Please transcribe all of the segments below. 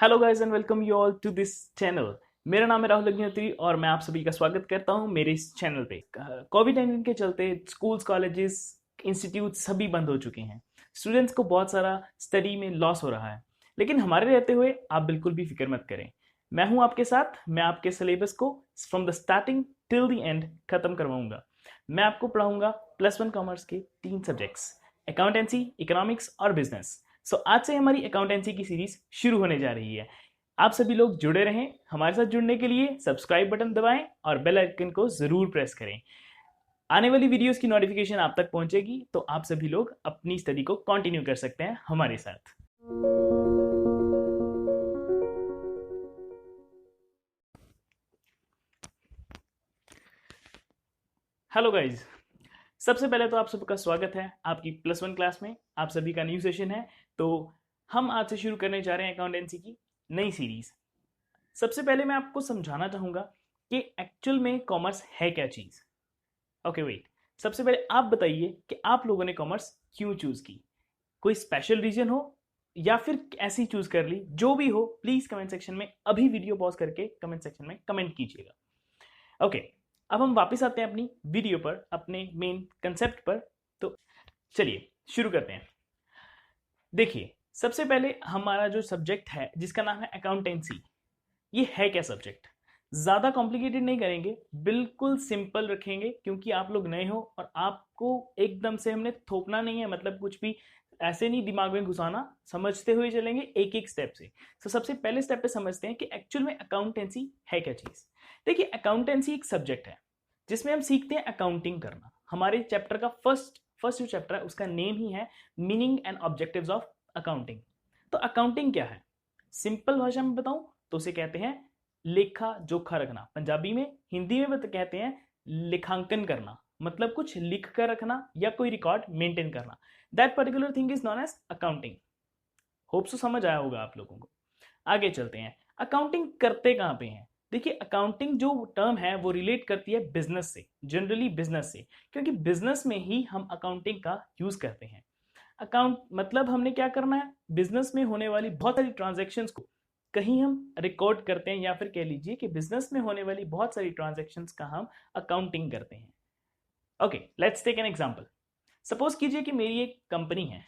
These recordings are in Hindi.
Hello guys and welcome you all to this channel. मेरा नाम है राहुल अग्निहोत्री और मैं आप सभी का स्वागत करता हूं मेरे इस चैनल पे। कोविड-19 के चलते स्कूल्स, कॉलेजेस, इंस्टीट्यूट सभी बंद हो चुके हैं। स्टूडेंट्स को बहुत सारा स्टडी में लॉस हो रहा है, लेकिन हमारे रहते हुए आप बिल्कुल भी फिक्र मत करें। मैं हूं आपके साथ। मैं आपके सिलेबस को from the starting till the end खत्म करवाऊंगा। मैं आपको पढ़ाऊंगा प्लस वन कॉमर्स के 3 सब्जेक्ट्स, अकाउंटेंसी, इकोनॉमिक्स और बिजनेस। आज से हमारी अकाउंटेंसी की सीरीज शुरू होने जा रही है। आप सभी लोग जुड़े रहें। हमारे साथ जुड़ने के लिए सब्सक्राइब बटन दबाएं और बेल आइकन को जरूर प्रेस करें। आने वाली वीडियोस की नोटिफिकेशन आप तक पहुंचेगी तो आप सभी लोग अपनी स्टडी को कंटिन्यू कर सकते हैं हमारे साथ। हेलो गाइज, सबसे पहले तो आप सबका स्वागत है आपकी प्लस वन क्लास में। आप सभी का न्यू सेशन है, तो हम आज से शुरू करने जा रहे हैं अकाउंटेंसी की नई सीरीज। सबसे पहले मैं आपको समझाना चाहूंगा कि एक्चुअल में कॉमर्स है क्या चीज। ओके वेट, सबसे पहले आप बताइए कि आप लोगों ने कॉमर्स क्यों चूज की। कोई स्पेशल रीजन हो या फिर ऐसी चूज कर ली, जो भी हो प्लीज कमेंट सेक्शन में अभी वीडियो पॉज करके कमेंट सेक्शन में कमेंट कीजिएगा। ओके, अब हम वापस आते हैं अपनी वीडियो पर, अपने मेन कंसेप्ट पर। तो चलिए शुरू करते हैं। देखिए, सबसे पहले हमारा जो सब्जेक्ट है जिसका नाम है अकाउंटेंसी, ये है क्या सब्जेक्ट। ज्यादा कॉम्प्लिकेटेड नहीं करेंगे, बिल्कुल सिंपल रखेंगे, क्योंकि आप लोग नए हो और आपको एकदम से हमने थोपना नहीं है, मतलब कुछ भी ऐसे नहीं दिमाग में घुसाना, समझते हुए चलेंगे एक एक स्टेप से। सबसे पहले स्टेप पे समझते हैं कि एक्चुअल में अकाउंटेंसी है क्या चीज। देखिए, अकाउंटेंसी एक सब्जेक्ट है जिसमें हम सीखते हैं अकाउंटिंग करना। हमारे चैप्टर का फर्स्ट जो चैप्टर है उसका नेम ही है meaning and objectives of accounting. तो अकाउंटिंग क्या है, सिंपल भाषा में बताऊं तो उसे कहते हैं लेखा जोखा रखना पंजाबी में। हिंदी में कहते हैं लेखांकन करना, मतलब कुछ लिख कर रखना या कोई रिकॉर्ड मेंटेन करना। That particular thing is known as accounting. Hope so समझ आया होगा आप लोगों को। आगे चलते हैं, अकाउंटिंग करते कहां पे हैं। देखिए, अकाउंटिंग जो टर्म है वो रिलेट करती है बिजनेस से, जनरली बिजनेस से, क्योंकि बिजनेस में ही हम अकाउंटिंग का यूज करते हैं। अकाउंट मतलब हमने क्या करना है, बिजनेस में होने वाली बहुत सारी ट्रांजेक्शन्स को कहीं हम रिकॉर्ड करते हैं, या फिर कह लीजिए कि बिजनेस में होने वाली बहुत सारी ट्रांजेक्शन्स का हम अकाउंटिंग करते हैं। Okay, let's take an example. Suppose कीजिए कि मेरी एक कंपनी है,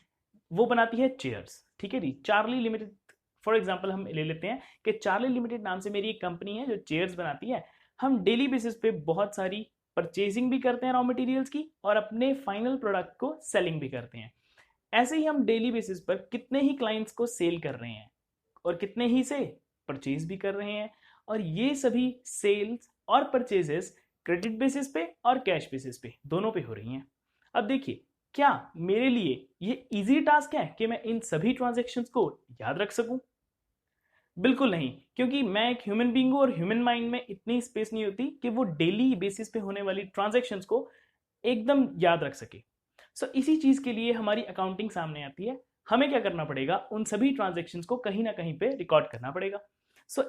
वो बनाती है चेयर्स, ठीक है जी, चार्ली लिमिटेड। फॉर एग्जांपल हम ले लेते हैं कि चार्ली लिमिटेड नाम से मेरी एक कंपनी है जो चेयर्स बनाती है। हम डेली बेसिस पे बहुत सारी परचेजिंग भी करते हैं रॉ मटेरियल्स की, और अपने फाइनल प्रोडक्ट को सेलिंग भी करते हैं। ऐसे ही हम डेली बेसिस पर कितने ही क्लाइंट्स को सेल कर रहे हैं और कितने ही से परचेज भी कर रहे हैं। और ये सभी सेल्स और परचेजेस क्रेडिट बेसिस पे और कैश बेसिस पे दोनों पे हो रही हैं। अब देखिए, क्या मेरे लिए ये इजी टास्क है कि मैं इन सभी ट्रांजेक्शन्स को याद रख सकूं? बिल्कुल नहीं, क्योंकि मैं एक ह्यूमन बींग हूं और ह्यूमन माइंड में इतनी स्पेस नहीं होती कि वो डेली बेसिस पे होने वाली ट्रांजेक्शन्स को एकदम याद रख सके। इसी चीज के लिए हमारी अकाउंटिंग सामने आती है। हमें क्या करना पड़ेगा, उन सभी ट्रांजेक्शन्स को कहीं ना कहीं पे रिकॉर्ड करना पड़ेगा।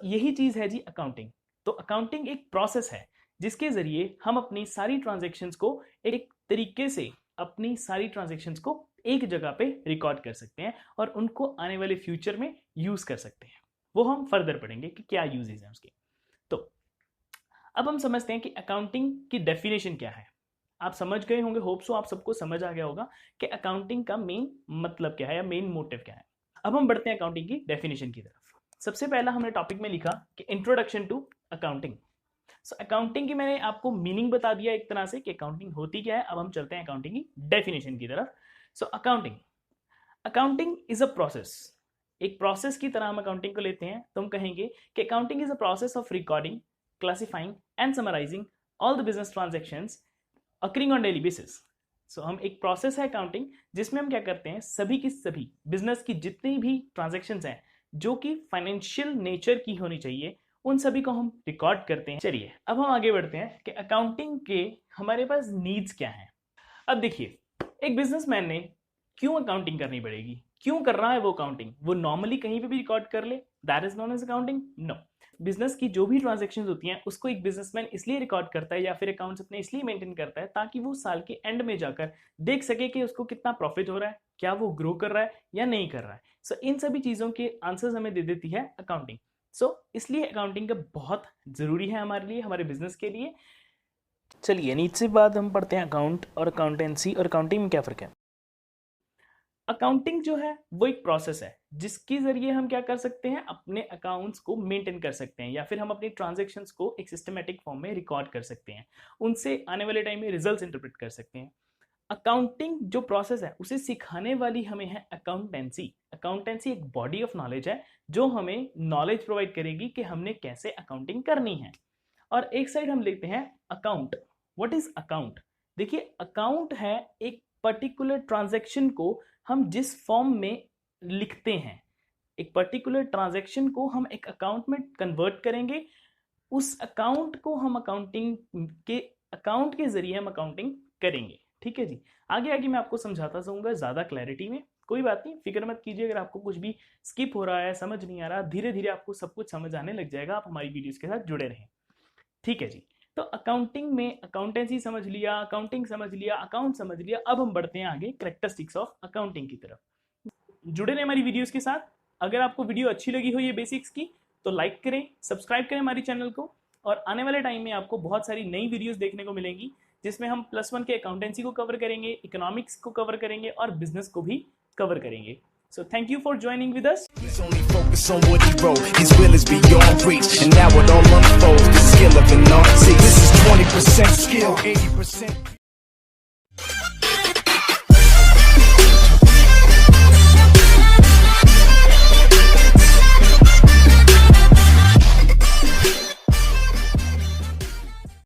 यही चीज है जी अकाउंटिंग। तो अकाउंटिंग एक प्रोसेस है जिसके जरिए हम अपनी सारी ट्रांजेक्शन्स को एक तरीके से, अपनी सारी ट्रांजेक्शन्स को एक जगह पे रिकॉर्ड कर सकते हैं और उनको आने वाले फ्यूचर में यूज कर सकते हैं। वो हम फर्दर पढ़ेंगे कि क्या यूजेस हैं उसके। तो अब हम समझते हैं कि अकाउंटिंग की डेफिनेशन क्या है। आप समझ गए होंगे, होप सो आप सबको समझ आ गया होगा कि अकाउंटिंग का मेन मतलब क्या है या मेन मोटिव क्या है। अब हम बढ़ते हैं अकाउंटिंग की डेफिनेशन की तरफ। सबसे पहला हमने टॉपिक में लिखा कि इंट्रोडक्शन टू अकाउंटिंग। अकाउंटिंग की मैंने आपको मीनिंग बता दिया एक तरह से कि अकाउंटिंग होती क्या है। अब हम चलते हैं अकाउंटिंग की डेफिनेशन की तरफ। Accounting accounting is a process. एक प्रोसेस की तरह हम अकाउंटिंग को लेते हैं तो हम कहेंगे कि accounting is a process of recording, classifying and summarising all the business transactions occurring on daily basis. हम एक प्रोसेस है अकाउंटिंग जिसमें हम क्या करते हैं, सभी की सभी बिजनेस की जितनी भी ट्रांजेक्शन्स हैं जो कि फाइनेंशियल नेचर की होनी चाहिए, उन सभी को हम रिकॉर्ड करते हैं। चलिए अब हम आगे बढ़ते हैं कि अकाउंटिंग के हमारे पास नीड्स क्या हैं। अब देखिए, एक बिजनेसमैन ने क्यों अकाउंटिंग करनी पड़ेगी, क्यों कर रहा है वो अकाउंटिंग, वो नॉर्मली कहीं पे भी रिकॉर्ड कर ले, that is known as accounting? No. Business की जो भी ट्रांजैक्शंस होती हैं उसको एक बिजनेसमैन इसलिए रिकॉर्ड करता है या फिर अकाउंट्स अपने इसलिए मेंटेन करता है ताकि वो साल के एंड में जाकर देख सके कि उसको कितना प्रॉफिट हो रहा है, क्या वो ग्रो कर रहा है या नहीं कर रहा है। सो इन सभी चीज़ों के आंसर्स हमें दे देती है अकाउंटिंग। सो इसलिए अकाउंटिंग का बहुत ज़रूरी है हमारे लिए, हमारे बिजनेस के लिए। चलिए नीचे से बाद हम पढ़ते हैं अकाउंट और अकाउंटेंसी और अकाउंटिंग में क्या फ़र्क है। अकाउंटिंग जो है वो एक प्रोसेस है जिसके जरिए हम क्या कर सकते हैं, अपने अकाउंट्स को मेंटेन कर सकते हैं या फिर हम अपनी ट्रांजैक्शंस को एक सिस्टमेटिक फॉर्म में रिकॉर्ड कर सकते हैं, उनसे आने वाले टाइम में रिजल्ट्स इंटरप्रेट कर सकते हैं। अकाउंटिंग जो प्रोसेस है उसे सिखाने वाली हमें है अकाउंटेंसी। अकाउंटेंसी एक बॉडी ऑफ नॉलेज है जो हमें नॉलेज प्रोवाइड करेगी कि हमने कैसे अकाउंटिंग करनी है। और एक साइड हम लेते हैं अकाउंट। What is account? देखिए अकाउंट है एक पर्टिकुलर ट्रांजैक्शन को हम जिस फॉर्म में लिखते हैं, एक पर्टिकुलर ट्रांजैक्शन को हम एक अकाउंट में कन्वर्ट करेंगे, उस अकाउंट को हम अकाउंट के जरिए हम अकाउंटिंग करेंगे। ठीक है जी, आगे आगे मैं आपको समझाता जाऊंगा ज़्यादा क्लैरिटी में। कोई बात नहीं, फिक्र मत कीजिए अगर आपको कुछ भी स्किप हो रहा है, समझ नहीं आ रहा, धीरे धीरे आपको सब कुछ समझ आने लग जाएगा। आप हमारी वीडियोज़ के साथ जुड़े रहें। ठीक है जी, तो अकाउंटिंग में अकाउंटेंसी समझ लिया, अकाउंटिंग समझ लिया, अकाउंट समझ लिया। अब हम बढ़ते हैं आगे कैरेक्टरिस्टिक्स ऑफ अकाउंटिंग की तरफ। जुड़े रहें हमारी वीडियोस के साथ। अगर आपको वीडियो अच्छी लगी हो ये बेसिक्स की तो लाइक करें, सब्सक्राइब करें हमारी चैनल को। और आने वाले टाइम में आपको बहुत सारी नई वीडियोस देखने को मिलेंगी जिसमें हम +1 के अकाउंटेंसी को कवर करेंगे, इकोनॉमिक्स को कवर करेंगे और बिजनेस को भी कवर करेंगे। So thank you for joining with us. He's only focused on what he wrote. His will is beyond reach, and now it all unfolds. The skill of an artist. This is 20% skill, 80%.